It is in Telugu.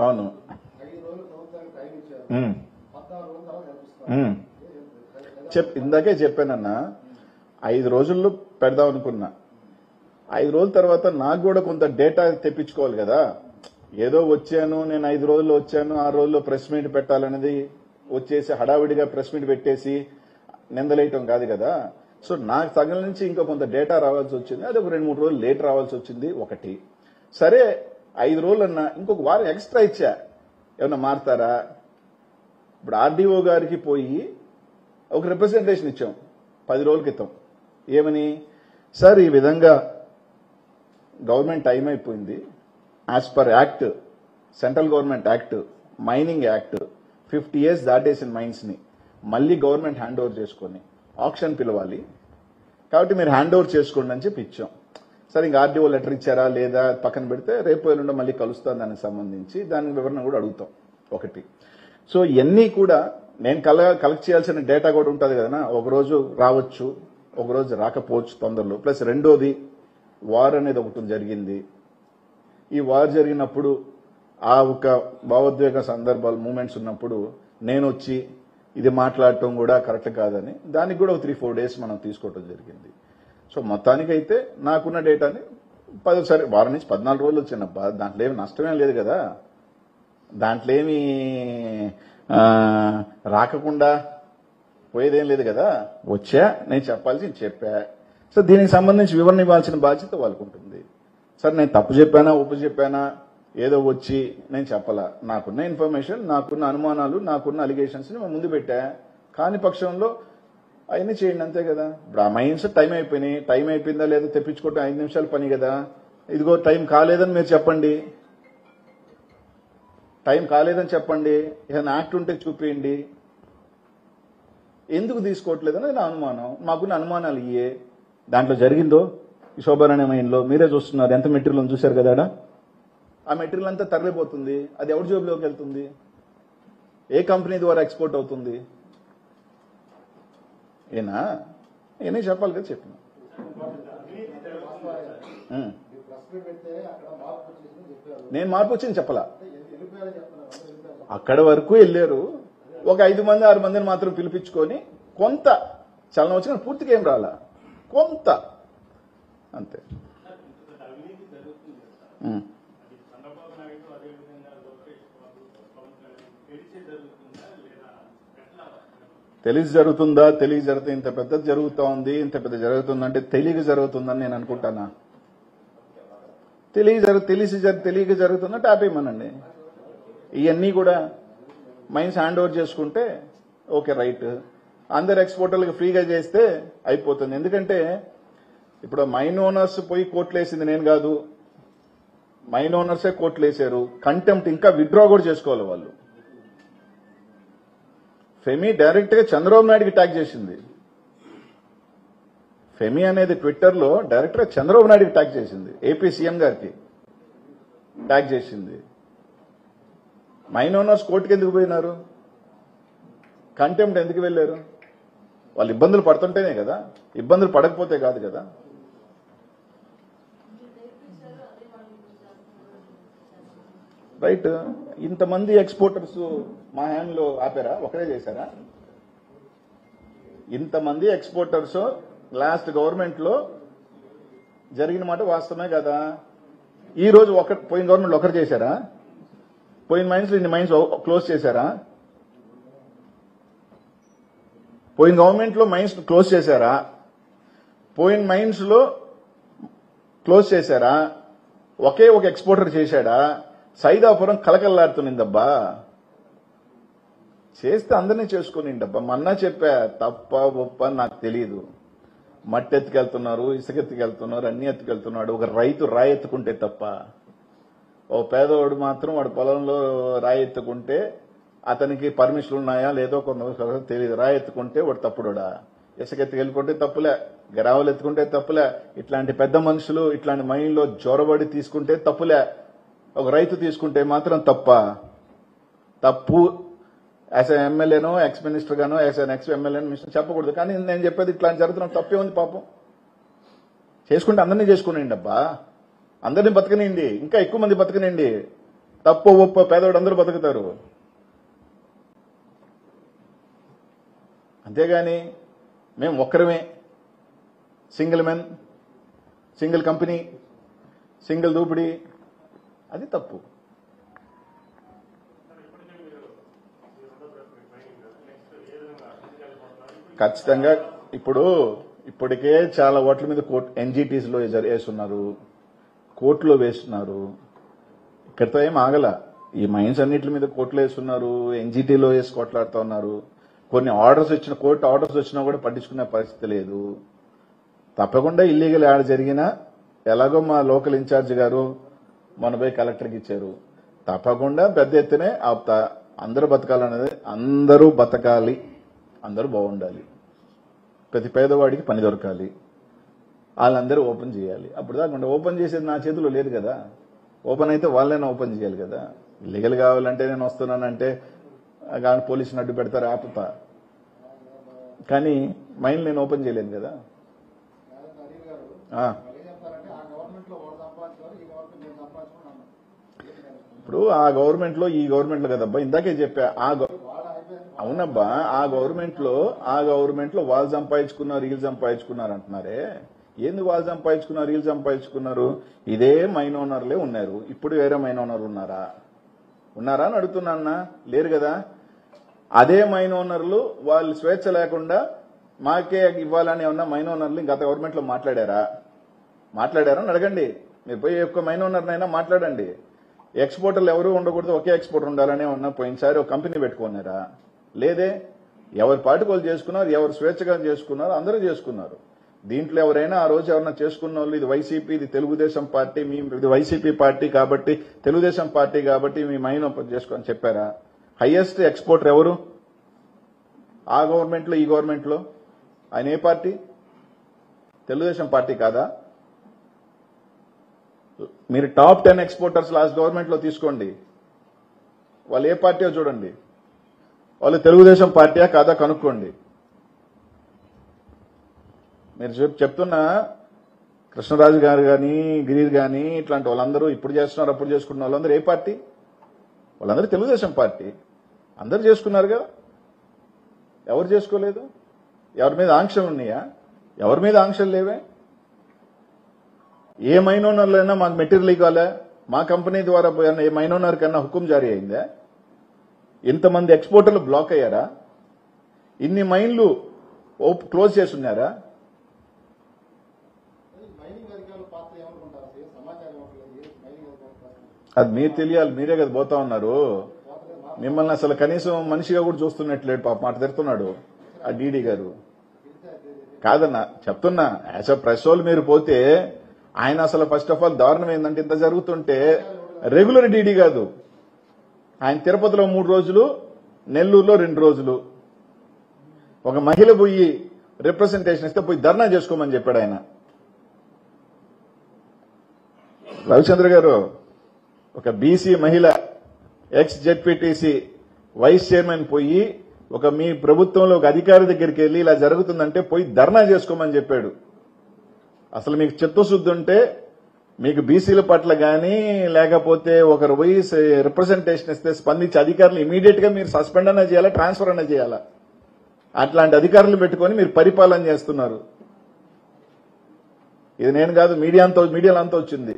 అవును. ఇందాకే చెప్పానన్నా, 5 రోజుల్లో పెడదాం అనుకున్నా. 5 రోజుల తర్వాత నాకు కూడా కొంత డేటా తెప్పించుకోవాలి కదా. ఏదో వచ్చాను నేను 5 రోజుల్లో వచ్చాను, 6 రోజుల్లో ప్రెస్ మీట్ పెట్టాలనేది వచ్చేసి హడావిడిగా ప్రెస్ మీట్ పెట్టేసి నిందలేయటం కాదు కదా. సో నాకు తగిన నుంచి ఇంకా కొంత డేటా రావాల్సి వచ్చింది. అది ఒక 2-3 రోజులు లేట్ రావాల్సి వచ్చింది. ఒకటి సరే 5 రోజులన్నా ఇంకొక వారం ఎక్స్ట్రా ఇచ్చా, ఏమన్నా మారుతారా? ఇప్పుడు ఆర్డీఓ గారికి పోయి ఒక రిప్రజెంటేషన్ ఇచ్చాం 10 రోజుల క్రితం. ఏమని, సార్ ఈ విధంగా గవర్నమెంట్ టైం అయిపోయింది, as per act, central government act, mining act 50 years దాటేసిన మైన్స్ ని మళ్ళీ గవర్నమెంట్ హ్యాండ్ ఓవర్ చేసుకొని ఆక్షన్ పిలవాలి, కాబట్టి మీరు హ్యాండ్ ఓవర్ చేసుకోండి అని చెప్పి ఇచ్చాం. సరే ఇంకా ఆర్డీఓ లెటర్ ఇచ్చారా లేదా పక్కన పెడితే రేపు ఎల్లుండో మళ్ళీ కలుస్తాను దానికి సంబంధించి, దాని వివరణ కూడా అడుగుతాం. ఒకటి. సో ఇవన్నీ కూడా నేను కలెక్ట్ చేయాల్సిన డేటా కూడా ఉంటుంది కదా. ఒకరోజు రావచ్చు, ఒకరోజు రాకపోవచ్చు తొందరలో. ప్లస్ రెండోది వార్ అనేది ఒకటి జరిగింది. ఈ వార్ జరిగినప్పుడు ఆ ఒక భావోద్వేగ సందర్భాలు మూమెంట్స్ ఉన్నప్పుడు నేను వచ్చి ఇది మాట్లాడటం కూడా కరెక్ట్ కాదని దానికి కూడా ఒక 3-4 days మనం తీసుకోవడం జరిగింది. సో మొత్తానికైతే నాకున్న డేటాని సరే వారం నుంచి 14 రోజులు వచ్చినబ్బా, దాంట్లో ఏమి నష్టమేం లేదు కదా. దాంట్లో ఏమి రాకుండా పోయేదేం లేదు కదా. వచ్చా నేను చెప్పాల్సింది చెప్పా. సో దీనికి సంబంధించి వివరణ ఇవ్వాల్సిన బాధ్యత వాళ్ళకు ఉంటుంది. సరే నేను తప్పు చెప్పానా ఒప్పు చెప్పానా ఏదో వచ్చి నేను చెప్పాలా, నాకున్న ఇన్ఫర్మేషన్, నాకున్న అనుమానాలు, నాకున్న అలిగేషన్స్ ని ముందు పెట్టా. కాని పక్షంలో అవన్నీ చేయండి అంతే కదా. ఇప్పుడు ఆ మైన్స్ టైం అయిపోయినాయి, టైం అయిపోయిందా లేదా తెప్పించుకోవటం 5 నిమిషాల పని కదా. ఇదిగో టైం కాలేదని మీరు చెప్పండి, టైం కాలేదని చెప్పండి, ఏదైనా యాక్ట్ ఉంటే చూపించండి. ఎందుకు తీసుకోవట్లేదని నా అనుమానం. మాకున్న అనుమానాలు ఇయే. దాంట్లో జరిగిందో ఈ శోభారాణి మైన్లో మీరే చూస్తున్నారు, ఎంత మెటీరియల్ చూశారు కదా. ఆ మెటీరియల్ అంతా తరలిపోతుంది. అది ఎవరి జోబులోకి వెళ్తుంది? ఏ కంపెనీ ద్వారా ఎక్స్పోర్ట్ అవుతుంది? ఏనే చెప్పాలి కదా. చెప్పిన నేను మార్పు వచ్చింది చెప్పలా. అక్కడ వరకు వెళ్ళారు. ఒక 5 మంది 6 మందిని మాత్రం పిలిపించుకొని కొంత చలనం వచ్చిన, పూర్తిగా ఏం రాలా, కొంత అంతే. తెలిసి జరుగుతుందా? తెలియ జరుగుతుంది. ఇంత పెద్దది జరుగుతూ ఉంది, ఇంత పెద్ద జరుగుతుందంటే తెలియక జరుగుతుందని నేను అనుకుంటానా? తెలియక జరుగుతుందంటే ఆపేయమనండి. ఇవన్నీ కూడా మైన్స్ హ్యాండ్ ఓవర్ చేసుకుంటే ఓకే రైట్. అందరు ఎక్స్పోర్టర్లకు ఫ్రీగా చేస్తే అయిపోతుంది. ఎందుకంటే ఇప్పుడు మైన్ ఓనర్స్ పోయి కోర్టులు వేసింది నేను కాదు, మైన్ ఓనర్సే కోర్టులు వేశారు. కంటెంప్ట్ ఇంకా విత్డ్రా కూడా చేసుకోవాలి వాళ్ళు. ఫెమి డైరెక్ట్ గా చంద్రబాబు నాయుడుకి ట్యాగ్ చేసింది. ఫెమి అనేది ట్విట్టర్ లో డైరెక్ట్ గా చంద్రబాబు నాయుడుకి ట్యాగ్ చేసింది, ఏపీ సీఎం గారికి ట్యాగ్ చేసింది. మైన్ ఓనర్స్ కోర్టుకి ఎందుకు పోయినారు? కంటెంప్ట్ ఎందుకు వెళ్లారు? వాళ్ళు ఇబ్బందులు పడుతుంటేనే కదా, ఇబ్బందులు పడకపోతే కాదు కదా. రైట్. ఇంతమంది ఎక్స్పోర్టర్స్ మా హ్యాండ్లో ఆపారా? ఒకరే చేశారా? ఇంతమంది ఎక్స్పోర్టర్స్ లాస్ట్ గవర్నమెంట్ లో జరిగిన మాట వాస్తవమే కదా. ఈ రోజు పోయిన గవర్నమెంట్ ఒకరు చేశారా? పోయిన మైన్స్ లో ఇన్ని మైన్స్ క్లోజ్ చేశారా? పోయిన గవర్నమెంట్ లో మైన్స్ క్లోజ్ చేశారా? పోయిన మైన్స్ లో క్లోజ్ చేశారా? ఒకే ఒక ఎక్స్పోర్టర్ చేశాడా? సైదాపురం కలకల్లాడుతునిందబ్బా. చేస్తే అందరినీ చేసుకునిండబ్బా. మొన్న చెప్పా, తప్ప ఒప్ప నాకు తెలియదు. మట్టి ఎత్తుకెళ్తున్నారు, ఇసుక ఎత్తుకెళ్తున్నారు, అన్ని ఎత్తుకెళ్తున్నాడు. ఒక రైతు రాయి ఎత్తుకుంటే తప్ప, ఓ పేదవాడు మాత్రం వాడు పొలంలో రాయి ఎత్తుకుంటే అతనికి పర్మిషన్లు ఉన్నాయా లేదో కొంత తెలియదు. రాయి ఎత్తుకుంటే వాడు తప్పుడా? ఇసుక ఎత్తుకెళ్ళుకుంటే తప్పులే, గ్రావెలు ఎత్తుకుంటే తప్పులే. ఇట్లాంటి పెద్ద మనుషులు ఇట్లాంటి మైండ్లో జొరబడి తీసుకుంటే తప్పులే. ఒక రైతు తీసుకుంటే మాత్రం తప్పు. యాజ్ ఎన్ ఎమ్మెల్యేనో ఎక్స్ మినిస్టర్ గానో యాజ్ ఎన్ ఎక్స్ ఎమ్మెల్యేనో మినిస్టర్ చెప్పకూడదు. కానీ నేను చెప్పేది ఇట్లాంటి జరుగుతున్న తప్పే ఉంది. పాపం చేసుకుంటే అందరినీ చేసుకునేయండి అబ్బా, అందరినీ బతకనియండి, ఇంకా ఎక్కువ మంది బతకనియండి. తప్పో ఒప్పో పేదవాడు అందరూ బతుకుతారు. అంతేగాని మేము ఒక్కరమే, single men, single company, single దూపిడీ, అది తప్పు. ఖచ్చితంగా ఇప్పటికే చాలా ఓట్ల మీద ఎన్జిటీస్ లో వేస్తున్నారు, కోర్టులో వేస్తున్నారు. ఇక్కడితో ఏం ఆగల. ఈ మైన్స్ అన్నిటి మీద కోర్టులో వేస్తున్నారు, ఎన్జిటీలో వేసి కొట్లాడుతూ ఉన్నారు. కొన్ని కోర్టు ఆర్డర్స్ వచ్చినా కూడా పట్టించుకునే పరిస్థితి లేదు. తప్పకుండా ఇల్లీగల్ యాడ్ జరిగినా ఎలాగో మా లోకల్ ఇన్ఛార్జ్ గారు మన పోయి కలెక్టర్కి ఇచ్చారు. తప్పకుండా పెద్ద ఎత్తునే ఆపుతా. అందరూ బతకాలనేది, అందరూ బతకాలి, అందరూ బాగుండాలి, ప్రతి పేదవాడికి పని దొరకాలి, వాళ్ళందరూ ఓపెన్ చేయాలి. అప్పుడు దాకా ఓపెన్ చేసేది నా చేతిలో లేదు కదా. ఓపెన్ అయితే వాళ్ళైనా ఓపెన్ చేయాలి కదా. ఇల్లీగల్ కావాలంటే నేను వస్తున్నానంటే కానీ పోలీసుని అడ్డు పెడతారు, ఆపుతా. కానీ మైండ్ నేను ఓపెన్ చేయలేను కదా. ఇప్పుడు ఆ గవర్నమెంట్ లో ఈ గవర్నమెంట్ లో కదబ్బా, ఇందాకే చెప్పా. అవునబ్బా, ఆ గవర్నమెంట్ లో వాళ్ళు సంపాదించుకున్నారు, వీళ్ళు సంపాదించుకున్నారు అంటున్నారే. ఏంది వాళ్ళు సంపాదించుకున్నారు, వీళ్ళు సంపాదించుకున్నారు? ఇదే మైన్ ఓనర్లే ఉన్నారు. ఇప్పుడు వేరే మైన్ ఓనర్లు ఉన్నారా అని అడుగుతున్నా. లేరు కదా. అదే మైన్ ఓనర్లు వాళ్ళు స్వేచ్ఛ లేకుండా మాకే ఇవ్వాలని ఏమన్నా మైన్ ఓనర్లు గత గవర్నమెంట్ లో మాట్లాడారా అని అడగండి. మీరు పోయి ఒక్క మైన్ ఓనర్నైనా మాట్లాడండి. ఎక్స్పోర్టర్లు ఎవరు ఉండకూడదు, ఒకే ఎక్స్పోర్టర్ ఉండాలని ఏమన్నా పోయినసారి ఒక కంపెనీ పెట్టుకున్నారా? లేదే. ఎవరి పార్టీ వాళ్ళు చేసుకున్నారు, ఎవరు స్వేచ్ఛగా చేసుకున్నారు, అందరూ చేసుకున్నారు. దీంట్లో ఎవరైనా ఆ రోజు ఎవరైనా చేసుకున్న వాళ్ళు ఇది వైసీపీ, ఇది తెలుగుదేశం పార్టీ, ఇది వైసీపీ పార్టీ కాబట్టి, తెలుగుదేశం పార్టీ కాబట్టి మీ మైన్ ఓపెన్ చేసుకోని చెప్పారా? హైయెస్ట్ ఎక్స్పోర్టర్ ఎవరు ఆ గవర్నమెంట్ లో, ఈ గవర్నమెంట్ లో? ఆయన ఏ పార్టీ? తెలుగుదేశం పార్టీ కాదా? మీరు టాప్ 10 ఎక్స్పోర్టర్స్ లాస్ట్ గవర్నమెంట్ లో తీసుకోండి, వాళ్ళు ఏ పార్టీయో చూడండి. వాళ్ళు తెలుగుదేశం పార్టీయా కాదా కనుక్కోండి. మీరు చెప్తున్న కృష్ణరాజు గారు కానీ, గిరీర్ కానీ, ఇట్లాంటి వాళ్ళందరూ ఇప్పుడు చేస్తున్నారు, అప్పుడు చేసుకున్న వాళ్ళందరూ ఏ పార్టీ? వాళ్ళందరూ తెలుగుదేశం పార్టీ. అందరూ చేసుకున్నారుగా. ఎవరు చేసుకోలేదు? ఎవరి మీద ఆంక్షలు ఉన్నాయా? ఎవరి మీద ఆంక్షలు లేవే. ఏ మైన్ ఓనర్లైనా మాకు మెటీరియల్ ఇవ్వాలా, మా కంపెనీ ద్వారా పోయిన ఏ మైన్ ఓనర్ కన్నా హుకుం జారీ అయిందా? ఇంతమంది ఎక్స్పోర్టర్లు బ్లాక్ అయ్యారా? ఇన్ని మైన్లు క్లోజ్ చేస్తున్నారా? అది మీరు తెలియాలి. మీరే కదా పోతా ఉన్నారు. మిమ్మల్ని అసలు కనీసం మనిషిగా కూడా చూస్తున్నట్లేడు. పాప మాట తిడుతున్నాడు ఆ డీడీ గారు. కాదన్నా చెప్తున్నా, యాజ్ అ ప్రెస్ వాళ్ళు మీరు పోతే ఆయన అసలు ఫస్ట్ ఆఫ్ ఆల్ దారుణం ఏంటంటే, ఇంత జరుగుతుంటే రెగ్యులర్ డీడీ కాదు ఆయన. తిరుపతిలో 3 రోజులు, నెల్లూరులో 2 రోజులు. ఒక మహిళ పోయి రిప్రజెంటేషన్ ఇస్తే పోయి ధర్నా చేసుకోమని చెప్పాడు ఆయన. రవిచంద్ర గారు, ఒక బీసీ మహిళ ఎక్స్ జెడ్పీటీసీ వైస్ చైర్మన్ పోయి ఒక మీ ప్రభుత్వంలో ఒక అధికారి దగ్గరికి వెళ్లి ఇలా జరుగుతుందంటే పోయి ధర్నా చేసుకోమని చెప్పాడు. అసలు మీకు చిత్తశుద్ధి ఉంటే మీకు బీసీల పట్ల గానీ లేకపోతే ఒకరు పోయి రిప్రజెంటేషన్ ఇస్తే స్పందించి అధికారులు ఇమీడియట్ గా మీరు సస్పెండ్ అన్నా చేయాలా, ట్రాన్స్ఫర్ అన్నా చేయాలా? అట్లాంటి అధికారులు పెట్టుకుని మీరు పరిపాలన చేస్తున్నారు. ఇది నేను కాదు, మీడియాలో అంతా వచ్చింది.